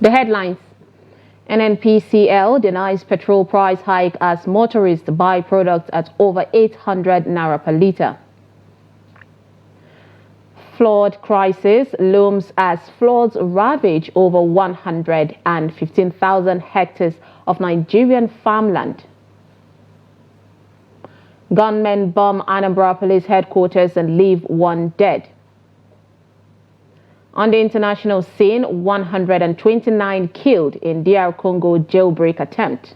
The headlines: NNPCL denies petrol price hike as motorists buy products at over 800 naira per litre. Flood crisis looms as floods ravage over 115,000 hectares of Nigerian farmland. Gunmen bomb Anambra Police headquarters and leave one dead. On the international scene, 129 killed in DR Congo jailbreak attempt.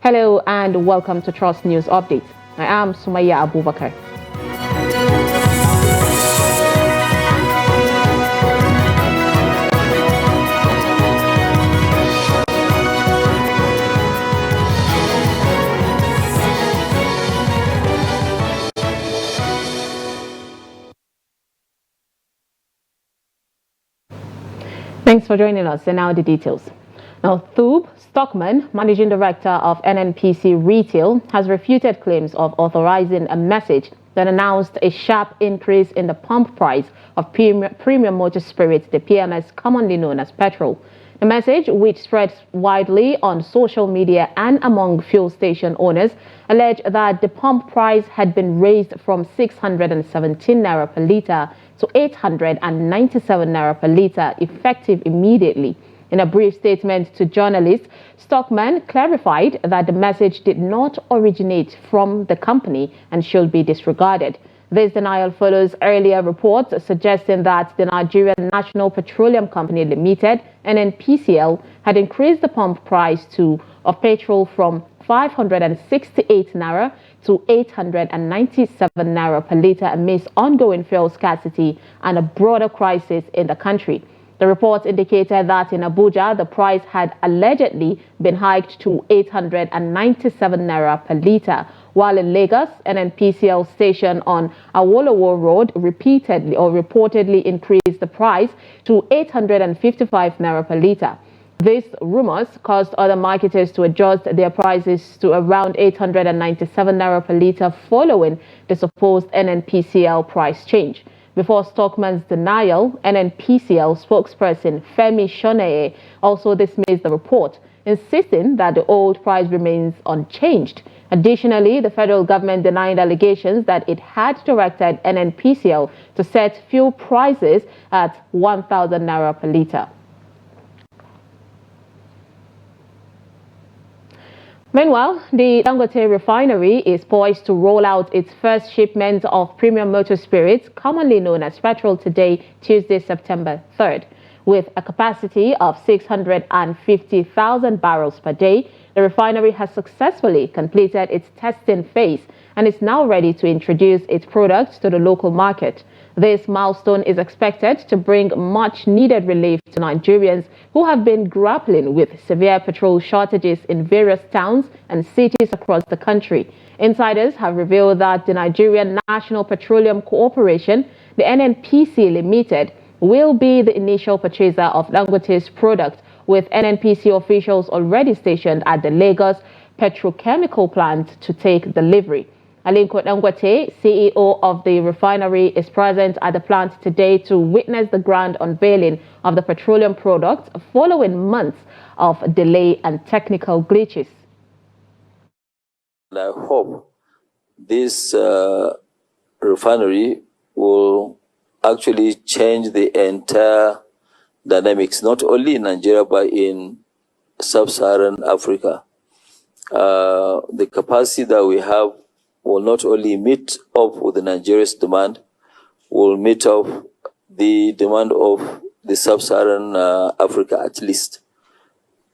Hello and welcome to Trust News Update. I am Sumaya Abubakar. Thanks for joining us, and now the details. Now, Thube Stockman, Managing Director of NNPC Retail, has refuted claims of authorizing a message that announced a sharp increase in the pump price of premium motor spirits, the PMS, commonly known as petrol. The message, which spreads widely on social media and among fuel station owners, alleged that the pump price had been raised from 617 naira per litre to 897 naira per litre, effective immediately. In a brief statement to journalists, Stockman clarified that the message did not originate from the company and should be disregarded. This denial follows earlier reports suggesting that the Nigerian National Petroleum Company Limited, NNPCL, had increased the pump price of petrol from 568 naira to 897 naira per litre amidst ongoing fuel scarcity and a broader crisis in the country. The report indicated that in Abuja, the price had allegedly been hiked to 897 naira per litre, while in Lagos, NNPCL station on Awolowo Road reportedly increased the price to 855 naira per litre. These rumors caused other marketers to adjust their prices to around 897 naira per litre following the supposed NNPCL price change. Before Stockman's denial, NNPCL spokesperson Femi Shoneye also dismissed the report, insisting that the old price remains unchanged. Additionally, the federal government denied allegations that it had directed NNPCL to set fuel prices at 1,000 naira per litre. Meanwhile, the Dangote Refinery is poised to roll out its first shipment of premium motor spirits, commonly known as petrol, today, Tuesday, September 3rd. With a capacity of 650,000 barrels per day, the refinery has successfully completed its testing phase and is now ready to introduce its products to the local market. This milestone is expected to bring much-needed relief to Nigerians who have been grappling with severe petrol shortages in various towns and cities across the country. Insiders have revealed that the Nigerian National Petroleum Corporation, the NNPC Limited, will be the initial purchaser of Dangote's product, with NNPC officials already stationed at the Lagos petrochemical plant to take delivery. Aliko Dangote, CEO of the refinery, is present at the plant today to witness the grand unveiling of the petroleum product following months of delay and technical glitches. I hope this refinery will actually change the entire dynamics, not only in Nigeria, but in sub-Saharan Africa. The capacity that we have will not only meet up with the Nigeria's demand, will meet up the demand of the sub-Saharan Africa at least.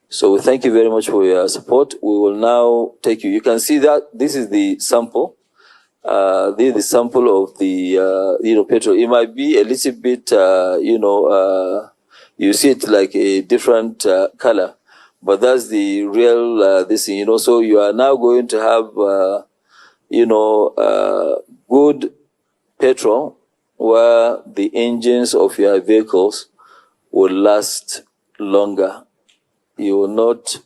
So we thank you very much for your support. We will now take you. You can see that this is the sample. This is the sample of the petrol. It might be a little bit you see it like a different color, but that's the real this thing. So you are now going to have good petrol where the engines of your vehicles will last longer. You will not.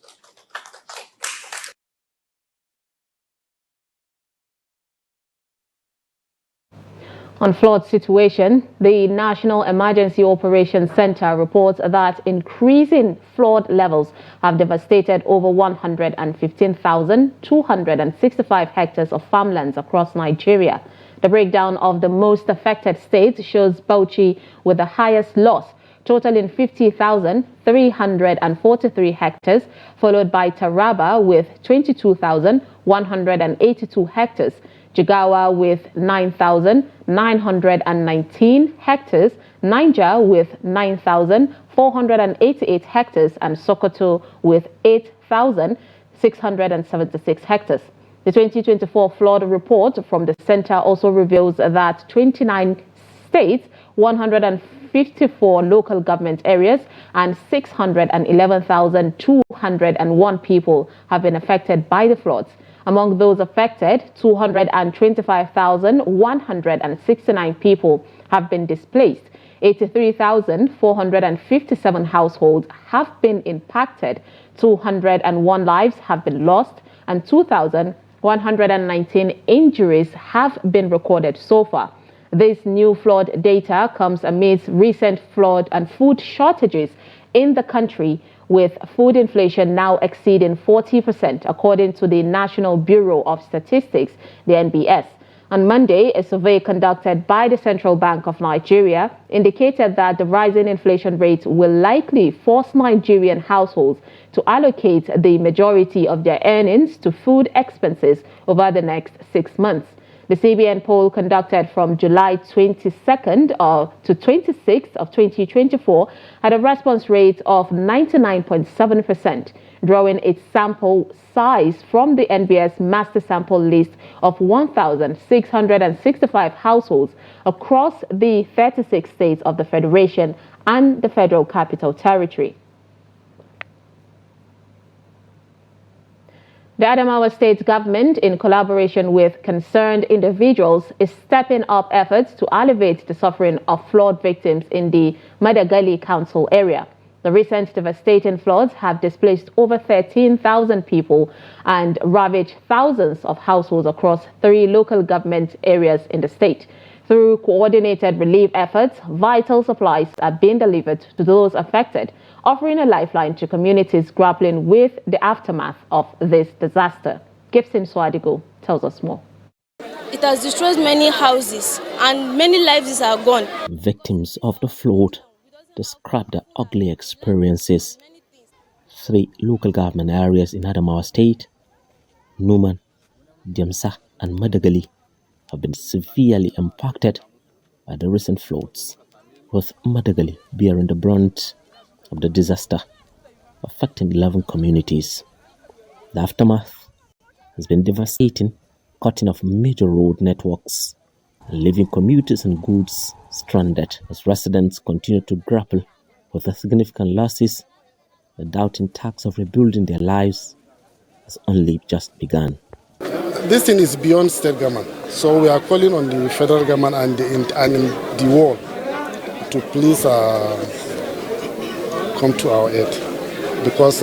On flood situation, the National Emergency Operations Center reports that increasing flood levels have devastated over 115,265 hectares of farmlands across Nigeria. The breakdown of the most affected states shows Bauchi with the highest loss, totaling 50,343 hectares, followed by Taraba with 22,182 hectares, Jigawa with 9,919 hectares, Niger with 9,488 hectares, and Sokoto with 8,676 hectares. The 2024 flood report from the center also reveals that 29 states, 154 local government areas, and 611,201 people have been affected by the floods. Among those affected, 225,169 people have been displaced. 83,457 households have been impacted. 201 lives have been lost, and 2,119 injuries have been recorded so far. This new flood data comes amidst recent flood and food shortages in the country, with food inflation now exceeding 40%, according to the National Bureau of Statistics, the NBS. On Monday, a survey conducted by the Central Bank of Nigeria indicated that the rising inflation rate will likely force Nigerian households to allocate the majority of their earnings to food expenses over the next 6 months. The CBN poll conducted from July 22nd to 26th of 2024 had a response rate of 99.7%, drawing its sample size from the NBS master sample list of 1,665 households across the 36 states of the Federation and the Federal Capital Territory. The Adamawa State government, in collaboration with concerned individuals, is stepping up efforts to alleviate the suffering of flood victims in the Madagali Council area. The recent devastating floods have displaced over 13,000 people and ravaged thousands of households across 3 local government areas in the state. Through coordinated relief efforts, vital supplies are being delivered to those affected, offering a lifeline to communities grappling with the aftermath of this disaster. Gibson Swadigo tells us more. It has destroyed many houses and many lives are gone. Victims of the flood describe the ugly experiences. 3 local government areas in Adamawa State, Numan, Demsa, and Madagali, have been severely impacted by the recent floods, with Madagali bearing the brunt of the disaster, affecting 11 communities. The aftermath has been devastating, cutting off major road networks, leaving commuters and goods stranded as residents continue to grapple with the significant losses. The doubting task of rebuilding their lives has only just begun. This thing is beyond state government, so we are calling on the federal government and the world to please come to our aid, because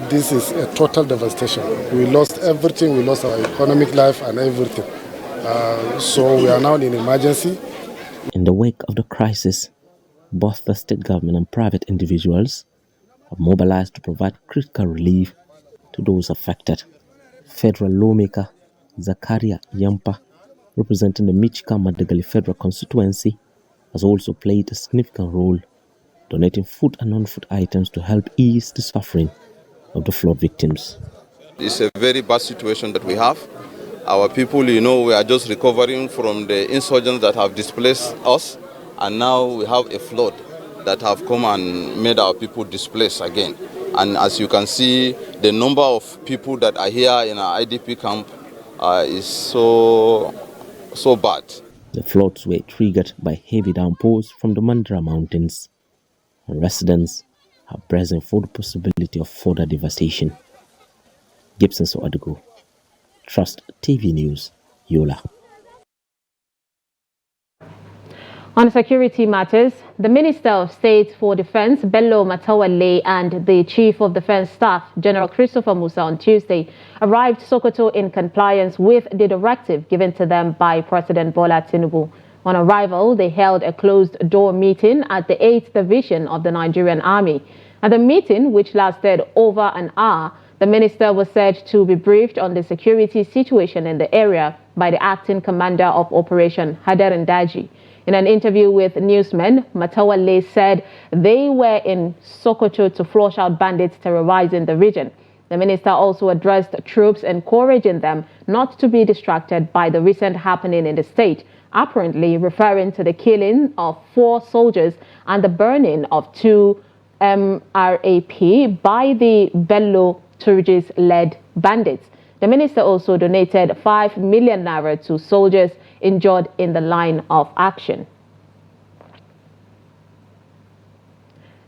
this is a total devastation. We lost everything, we lost our economic life and everything. So we are now in emergency. In the wake of the crisis, both the state government and private individuals have mobilized to provide critical relief to those affected. Federal lawmaker Zakaria Yampa, representing the Michika Madagali Federal Constituency, has also played a significant role, donating food and non-food items to help ease the suffering of the flood victims. It's a very bad situation that we have. Our people, we are just recovering from the insurgents that have displaced us, and now we have a flood that have come and made our people displaced again. And as you can see, the number of people that are here in our IDP camp is so bad. The floods were triggered by heavy downpours from the Mandara Mountains, and residents are bracing for the possibility of further devastation. Gibson Soadigo, Trust TV News, Yola. On security matters, the Minister of State for Defense, Bello Matawale, and the Chief of Defense Staff, General Christopher Musa, on Tuesday arrived Sokoto in compliance with the directive given to them by President Bola Tinubu. On arrival, they held a closed-door meeting at the 8th Division of the Nigerian Army. At the meeting, which lasted over an hour, the minister was said to be briefed on the security situation in the area by the acting commander of Operation Hadarin Daji. In an interview with newsmen, Matawale said they were in Sokoto to flush out bandits terrorizing the region. The minister also addressed troops, encouraging them not to be distracted by the recent happening in the state, apparently referring to the killing of 4 soldiers and the burning of 2 MRAP by the Bello Turgis-led bandits. The minister also donated 5 million naira to soldiers injured in the line of action.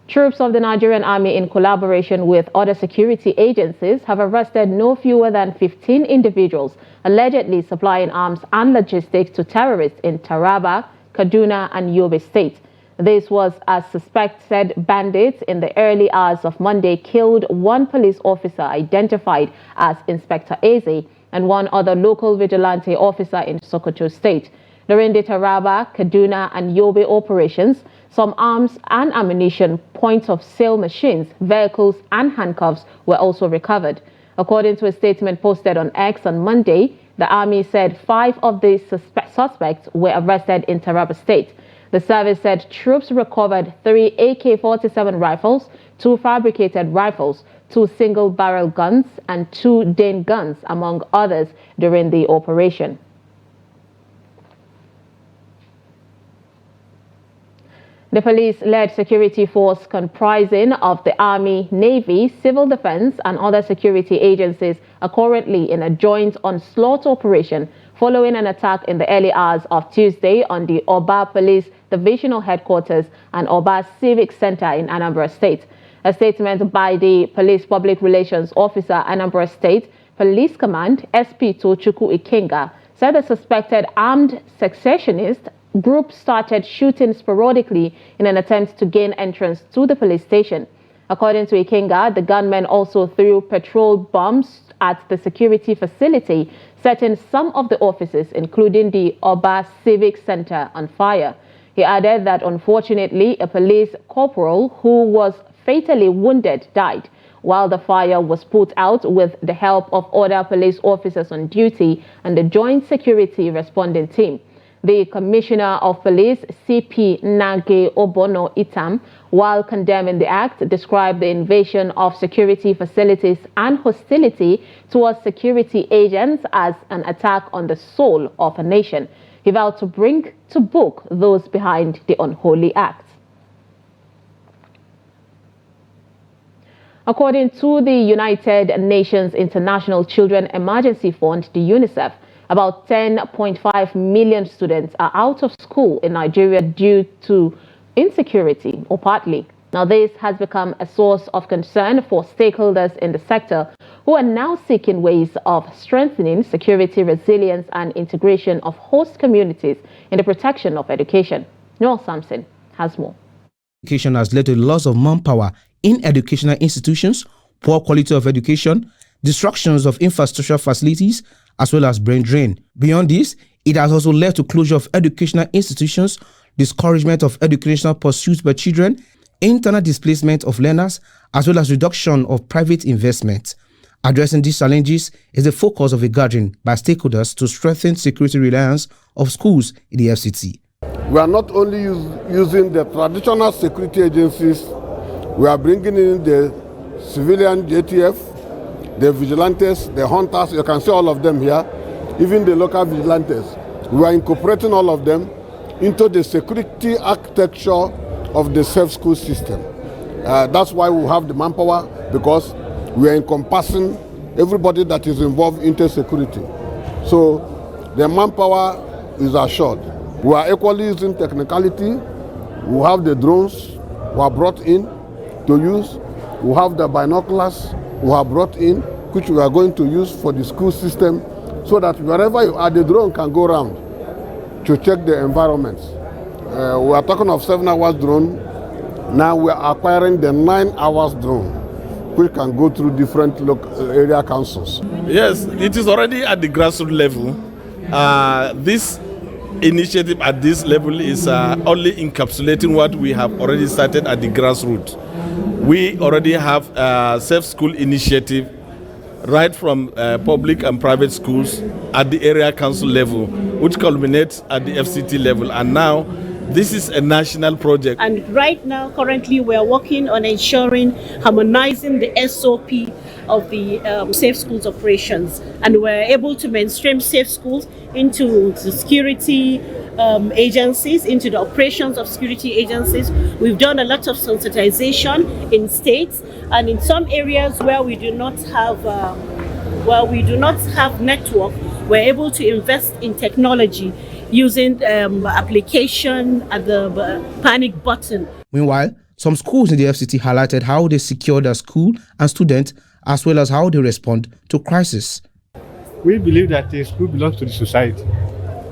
Troops of the Nigerian Army, in collaboration with other security agencies, have arrested no fewer than 15 individuals allegedly supplying arms and logistics to terrorists in Taraba, Kaduna, and Yobe states. This was as suspected bandits in the early hours of Monday killed 1 police officer identified as Inspector Eze and 1 other local vigilante officer in Sokoto State. During the Taraba, Kaduna, and Yobe operations, some arms and ammunition, point-of-sale machines, vehicles, and handcuffs were also recovered. According to a statement posted on X on Monday, the Army said 5 of the suspects were arrested in Taraba State. The service said troops recovered 3 AK-47 rifles, 2 fabricated rifles, 2 single-barrel guns, and 2 Dane guns, among others, during the operation. The police-led security force comprising of the Army, Navy, Civil Defense, and other security agencies are currently in a joint onslaught operation following an attack in the early hours of Tuesday on the Oba Police Divisional Headquarters and Oba Civic Center in Anambra State. A statement by the Police Public Relations Officer, Anambra State Police Command, SP Tochukwu Ikenga, said the suspected armed secessionist group started shooting sporadically in an attempt to gain entrance to the police station. According to Ikenga, the gunmen also threw petrol bombs at the security facility, setting some of the offices, including the Oba Civic Center, on fire. He added that unfortunately, a police corporal who was fatally wounded died, while the fire was put out with the help of other police officers on duty and the Joint Security Responding Team. The Commissioner of Police, CP Nage Obono Itam, while condemning the act, described the invasion of security facilities and hostility towards security agents as an attack on the soul of a nation. He vowed to bring to book those behind the unholy act. According to the United Nations International Children Emergency Fund, the UNICEF, about 10.5 million students are out of school in Nigeria due to insecurity, or partly. Now, this has become a source of concern for stakeholders in the sector who are now seeking ways of strengthening security, resilience, and integration of host communities in the protection of education. Noel Sampson has more. Education has led to the loss of manpower in educational institutions, poor quality of education, destructions of infrastructural facilities, as well as brain drain. Beyond this, it has also led to closure of educational institutions, discouragement of educational pursuits by children, internal displacement of learners, as well as reduction of private investment. Addressing these challenges is the focus of a gathering by stakeholders to strengthen security reliance of schools in the FCT. We are not only using the traditional security agencies, we are bringing in the civilian JTF, the vigilantes, the hunters, you can see all of them here, even the local vigilantes. We are incorporating all of them into the security architecture of the safe school system. That's why we have the manpower, because we are encompassing everybody that is involved into security. So the manpower is assured. We are equally using technicality. We have the drones we are brought in to use. We have the binoculars we have brought in, which we are going to use for the school system, so that wherever you are, the drone can go around to check the environments. We are talking of 7 hours drone. Now we are acquiring the 9 hours drone, which can go through different local area councils. Yes, it is already at the grassroots level. This initiative at this level is only encapsulating what we have already started at the grassroots. We already have a safe school initiative right from public and private schools at the area council level, which culminates at the FCT level. And now this is a national project. And right now, currently, we are working on ensuring harmonizing the SOP of the safe schools operations. And we're able to mainstream safe schools into the security agencies, into the operations of security agencies. We've done a lot of sensitization in states and in some areas where we do not have network, we're able to invest in technology using application at the panic button. Meanwhile, some schools in the FCT highlighted how they secure their school and students, as well as how they respond to crisis. We believe that the school belongs to the society,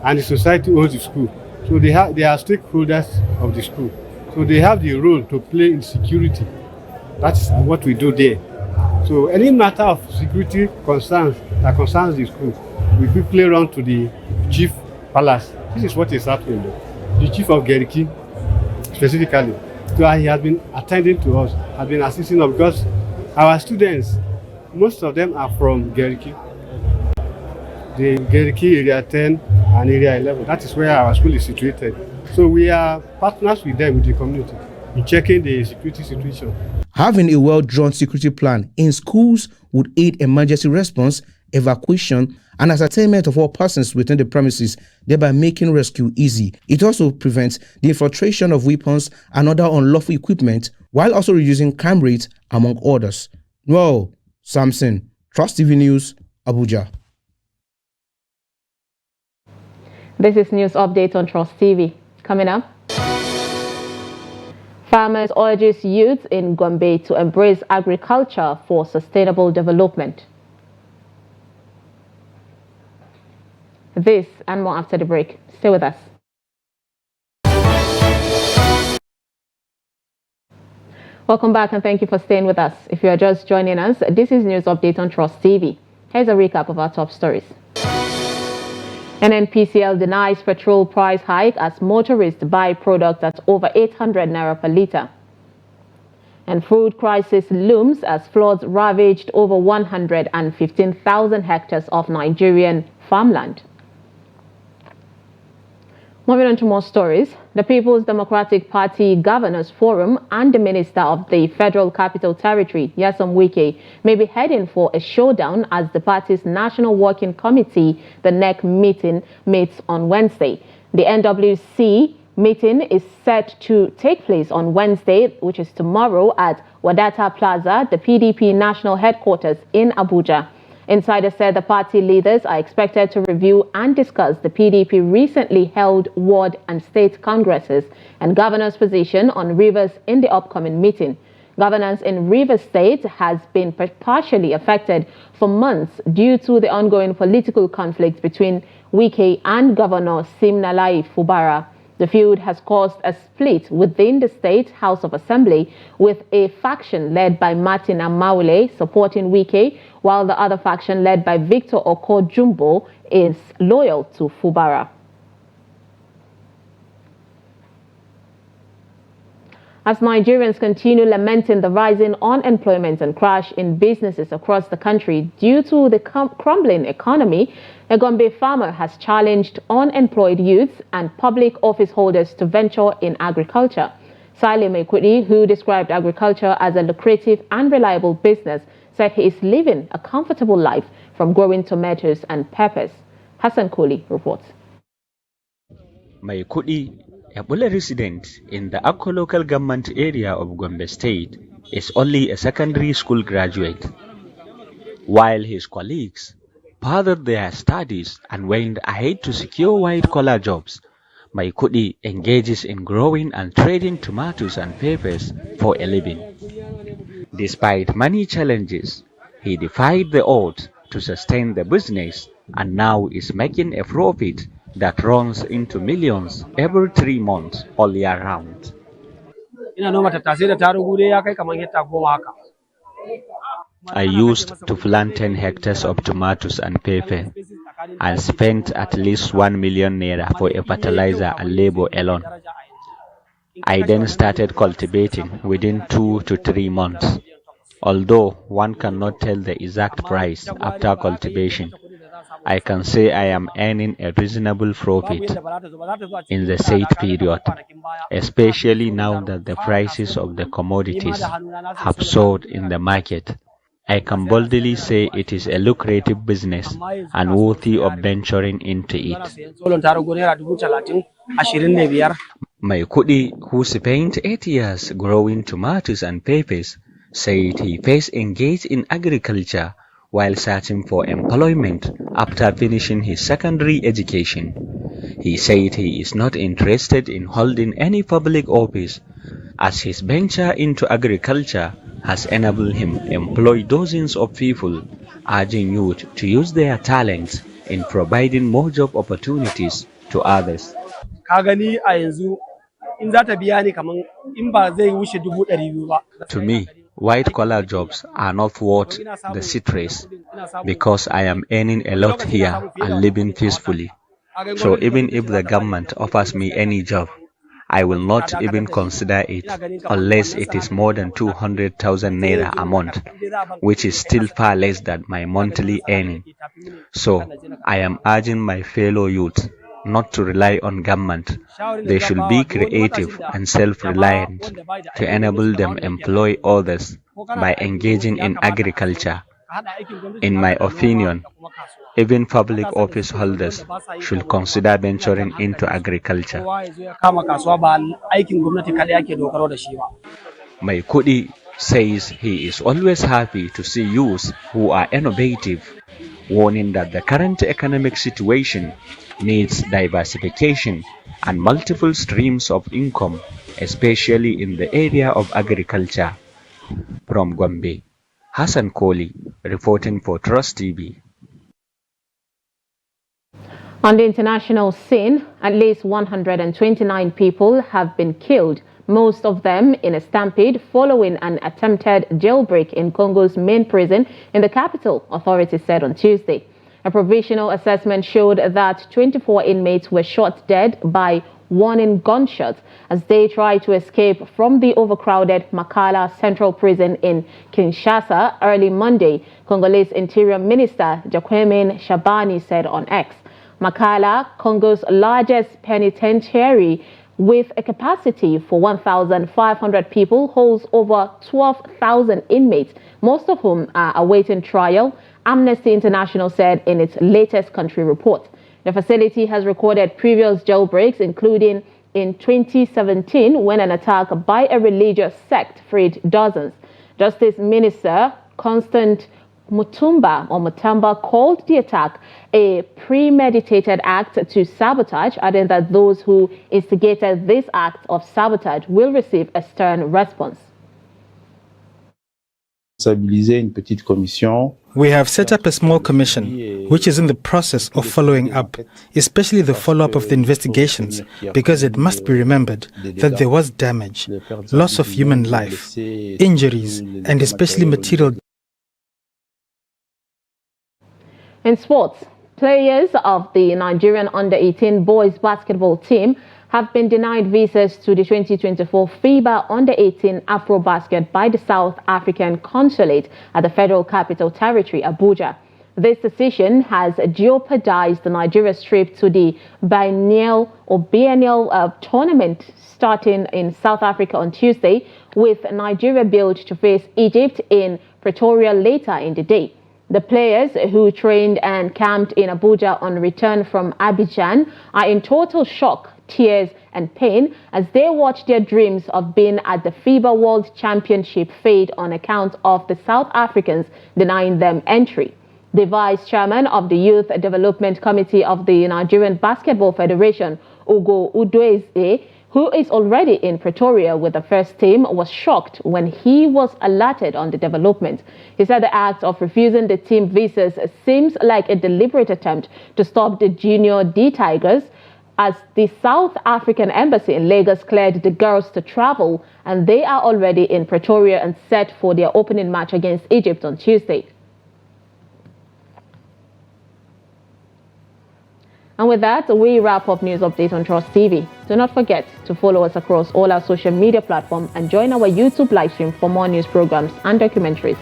and the society owns the school. So they are stakeholders of the school. So they have the role to play in security. That's what we do there. So any matter of security concerns that concerns the school, we quickly run to the chief palace. This is what is happening though. The chief of Geriki, specifically, so he has been attending to us, has been assisting us because our students, most of them are from Geriki. The Geriki area 10 and area 11. That is where our school is situated. So we are partners with them, with the community, in checking the security situation. Having a well-drawn security plan in schools would aid emergency response, evacuation, and ascertainment of all persons within the premises, thereby making rescue easy. It also prevents the infiltration of weapons and other unlawful equipment, while also reducing crime rates, among others. Well, Samson, Trust TV News, Abuja. This is News Update on Trust TV. Coming up, farmers urges youth in Gombe to embrace agriculture for sustainable development. This and more after the break. Stay with us. Welcome back and thank you for staying with us. If you are just joining us, this is News Update on Trust TV. Here's a recap of our top stories. NNPCL denies petrol price hike as motorists buy product at over 800 naira per litre. And food crisis looms as floods ravaged over 115,000 hectares of Nigerian farmland. Moving on to more stories, the People's Democratic Party Governors Forum and the Minister of the Federal Capital Territory, Nyesom Wike, may be heading for a showdown as the party's National Working Committee, the NEC meeting, meets on Wednesday. The NWC meeting is set to take place on Wednesday, which is tomorrow, at Wadata Plaza, the PDP national headquarters in Abuja. Insiders said the party leaders are expected to review and discuss the PDP recently held ward and state congresses and governors' position on Rivers in the upcoming meeting. Governance in Rivers State has been partially affected for months due to the ongoing political conflict between Wike and Governor Siminalayi Fubara. The feud has caused a split within the State House of Assembly, with a faction led by Martin Amaule supporting Wike, while the other faction led by Victor Oko-Jumbo is loyal to Fubara. As Nigerians continue lamenting the rising unemployment and crash in businesses across the country due to the crumbling economy, a Gombe farmer has challenged unemployed youths and public office holders to venture in agriculture. Salim Ekwiti, who described agriculture as a lucrative and reliable business, said he is living a comfortable life from growing tomatoes and peppers. Hassan Koli reports. Maikudi, a Bula resident in the Akko local government area of Gombe State, is only a secondary school graduate. While his colleagues furthered their studies and went ahead to secure white-collar jobs, Maikudi engages in growing and trading tomatoes and peppers for a living. Despite many challenges, he defied the odds to sustain the business and now is making a profit that runs into millions every 3 months all year round. I used to plant 10 hectares of tomatoes and pepper. and spent at least 1 million naira for a fertilizer and labor alone. I then started cultivating within 2 to 3 months. Although one cannot tell the exact price after cultivation, I can say I am earning a reasonable profit in the said period, especially now that the prices of the commodities have soared in the market. I can boldly say it is a lucrative business and worthy of venturing into it. My Kudi, who spent 8 years growing tomatoes and peppers, said he first engaged in agriculture while searching for employment after finishing his secondary education. He said he is not interested in holding any public office, as his venture into agriculture has enabled him to employ dozens of people, urging youth to use their talents in providing more job opportunities to others. To me, white-collar jobs are not worth the stress because I am earning a lot here and living peacefully. So even if the government offers me any job, I will not even consider it unless it is more than 200,000 naira a month, which is still far less than my monthly earning. So I am urging my fellow youth not to rely on government. They should be creative and self-reliant to enable them employ others by engaging in agriculture. In my opinion, even public office holders should consider venturing into agriculture. My Kudi says he is always happy to see youths who are innovative, warning that the current economic situation needs diversification and multiple streams of income, especially in the area of agriculture. From Gombe, Hassan Koli, reporting for Trust TV. On the international scene, at least 129 people have been killed, most of them in a stampede following an attempted jailbreak in Congo's main prison in the capital, authorities said on Tuesday. A provisional assessment showed that 24 inmates were shot dead by warning gunshots as they tried to escape from the overcrowded Makala Central Prison in Kinshasa early Monday, Congolese Interior Minister Jacquemin Shabani said on X. Makala, Congo's largest penitentiary with a capacity for 1,500 people, holds over 12,000 inmates, most of whom are awaiting trial, Amnesty International said in its latest country report. The facility has recorded previous jailbreaks, including in 2017 when an attack by a religious sect freed dozens. Justice Minister Constant Mutamba called the attack a premeditated act to sabotage, adding that those who instigated this act of sabotage will receive a stern response. We have set up a small commission, which is in the process of following up, especially the follow-up of the investigations, because it must be remembered that there was damage, loss of human life, injuries, and especially material. In sports, players of the Nigerian under-18 boys basketball team have been denied visas to the 2024 FIBA Under-18 Afrobasket by the South African Consulate at the Federal Capital Territory, Abuja. This decision has jeopardized Nigeria's trip to the biennial tournament starting in South Africa on Tuesday, with Nigeria billed to face Egypt in Pretoria later in the day. The players who trained and camped in Abuja on return from Abidjan are in total shock, tears and pain as they watch their dreams of being at the FIBA World Championship fade on account of the South Africans denying them entry. The vice chairman of the Youth Development Committee of the Nigerian Basketball Federation, Ugo Udweze, who is already in Pretoria with the first team, was shocked when he was alerted on the development. He said the act of refusing the team visas seems like a deliberate attempt to stop the Junior D Tigers, as the South African Embassy in Lagos cleared the girls to travel, and they are already in Pretoria and set for their opening match against Egypt on Tuesday. And with that, we wrap up News Update on Trust TV. Do not forget to follow us across all our social media platforms and join our YouTube live stream for more news programs and documentaries.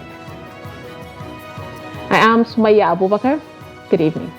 I am Sumaya Abubakar. Good evening.